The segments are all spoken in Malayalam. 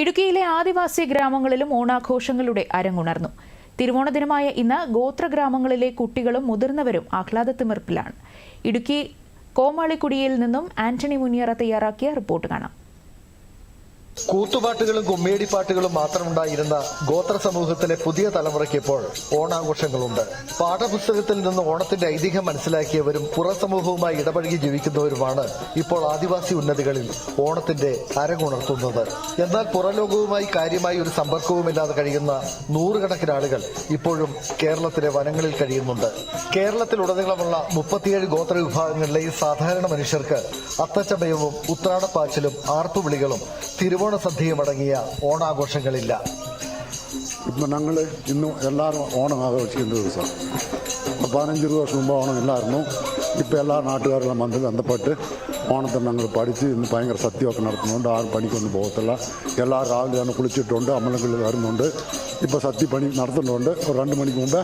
ഇടുക്കിയിലെ ആദിവാസി ഗ്രാമങ്ങളിലും ഓണാഘോഷങ്ങളുടെ അരങ്ങുണർന്നു. തിരുവോണ ദിനമായ ഇന്ന് ഗോത്രഗ്രാമങ്ങളിലെ കുട്ടികളും മുതിർന്നവരും ആഹ്ലാദത്തിമിർപ്പിലാണ്. ഇടുക്കി കോമാളിക്കുടിയിൽ നിന്നും ആന്റണി മുനിയറ തയ്യാറാക്കിയ റിപ്പോർട്ട് കാണാം. കൂത്തുപാട്ടുകളും കുമ്മിയടിപ്പാട്ടുകളും മാത്രമുണ്ടായിരുന്ന ഗോത്ര സമൂഹത്തിലെ പുതിയ തലമുറയ്ക്ക് ഇപ്പോൾ ഓണാഘോഷങ്ങളുണ്ട്. പാഠപുസ്തകത്തിൽ നിന്ന് ഓണത്തിന്റെ ഐതിഹ്യം മനസ്സിലാക്കിയവരും പുറസമൂഹവുമായി ഇടപഴകി ജീവിക്കുന്നവരുമാണ് ഇപ്പോൾ ആദിവാസി ഉന്നതികളിൽ ഓണത്തിന്റെ അരങ്ങുണർത്തുന്നത്. എന്നാൽ പുറലോകവുമായി കാര്യമായി ഒരു സമ്പർക്കവുമില്ലാതെ കഴിയുന്ന നൂറുകണക്കിന് ആളുകൾ ഇപ്പോഴും കേരളത്തിലെ വനങ്ങളിൽ കഴിയുന്നുണ്ട്. കേരളത്തിലുടനീളമുള്ള 37 ഗോത്ര വിഭാഗങ്ങളിലെ ഈ സാധാരണ മനുഷ്യർക്ക് അത്തച്ചമയവും ഉത്രാടപ്പാച്ചിലും ആർപ്പുവിളികളും തിരുവോണ സദ്യയും അടങ്ങിയ ഓണാഘോഷങ്ങളില്ല. ഇപ്പം ഞങ്ങൾ ഇന്ന് എല്ലാവരും ഓണം ആഘോഷിക്കുന്ന ദിവസം 15 വർഷം മുമ്പ് ഓണം ഇല്ലായിരുന്നു. ഇപ്പം എല്ലാ നാട്ടുകാരെല്ലാം വന്ന് ബന്ധപ്പെട്ട് ഓണത്തിന് ഞങ്ങൾ പഠിച്ച് ഇന്ന് ഭയങ്കര സദ്യയൊക്കെ നടത്തുന്നുണ്ട്. ആരും പണിക്കൊന്നും പോകത്തില്ല. എല്ലാവരും രാവിലെ തന്നെ കുളിച്ചിട്ടുണ്ട്, അമ്പലങ്ങളിൽ വരുന്നുണ്ട്. ഇപ്പോൾ സദ്യ പണി നടത്തുന്നുണ്ട്. ഒരു 2 മണിക്ക് മുമ്പ്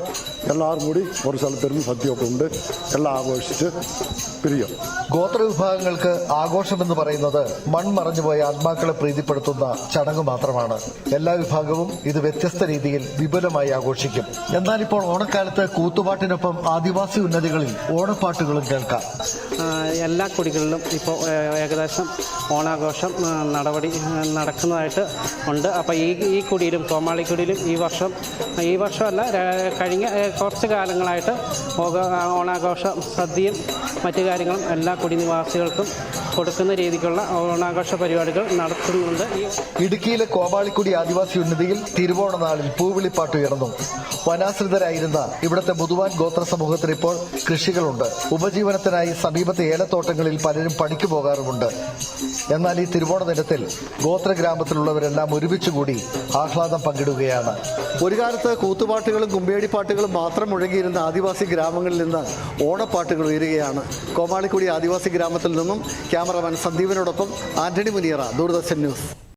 എല്ലാവരും കൂടി ഒരു സ്ഥലത്തിരുന്ന് സദ്യയൊക്കെ ഉണ്ട്. എല്ലാം ആഘോഷിച്ച് പിരിയും. ഗോത്ര വിഭാഗങ്ങൾക്ക് ആഘോഷമെന്ന് പറയുന്നത് മൺമറഞ്ഞുപോയ ആത്മാക്കളെ പ്രീതിപ്പെടുത്തുന്ന ചടങ്ങ് മാത്രമാണ്. എല്ലാ വിഭാഗവും ഇത് വ്യത്യസ്ത രീതിയിൽ വിപുലമായി ആഘോഷിക്കും. എന്നാൽ ഇപ്പോൾ ഓണക്കാലത്ത് കൂത്തുപാട്ടിനൊപ്പം ആദിവാസി ഉന്നതികളിൽ ഓണപ്പാട്ടുകളും കേൾക്കാം. എല്ലാ കുടികളിലും ഇപ്പോൾ ഏകദേശം ഓണാഘോഷം നടപടി നടക്കുന്നതായിട്ട് ഉണ്ട്. അപ്പോൾ ഈ കുടിയിലും കോമാളിക്കുടിയിലും ഈ വർഷമല്ല, കഴിഞ്ഞ കുറച്ച് കാലങ്ങളായിട്ട് ഓണാഘോഷം സദ്യയും മറ്റു കാര്യങ്ങളും എല്ലാ കുടിനിവാസികൾക്കും കൊടുക്കുന്ന രീതിക്കുള്ള ഓണാഘോഷ പരിപാടികൾ നടത്തുന്നുണ്ട്. ഇടുക്കിയിലെ കോമാളിക്കുടി ആദിവാസി ഉന്നതിയിൽ തിരുവോണ നാളിൽ പൂവിളിപ്പാട്ട് ഉയർന്നു. വനാശ്രിതരായിരുന്ന ഇവിടുത്തെ മുതുവാൻ ഗോത്ര സമൂഹത്തിന് ഇപ്പോൾ കൃഷികളുണ്ട്. ഉപജീവനത്തിനായി സമീപത്തെ ഏലത്തോട്ടങ്ങളിൽ പലരും പണിക്ക് പോകാറുമുണ്ട്. എന്നാൽ ഈ തിരുവോണ ദിനത്തിൽ ഗോത്രഗ്രാമത്തിലുള്ളവരെല്ലാം ഒരുമിച്ചുകൂടി ആഹ്ലാദം പങ്കിടുകയാണ്. ഒരു കാലത്ത് കൂത്തുപാട്ടുകളും കുമ്പിയടിപ്പാട്ടുകളും മാത്രം മുഴങ്ങിയിരുന്ന ആദിവാസി ഗ്രാമങ്ങളിൽ നിന്ന് ഓണപ്പാട്ടുകൾ ഉയരുകയാണ്. കോമാളിക്കുടി ആദിവാസി ഗ്രാമത്തിൽ നിന്നും ക്യാമറമാൻ സന്ദീപിനോടൊപ്പം ആന്റണി മുനിയറ, ദൂരദർശൻ ന്യൂസ്.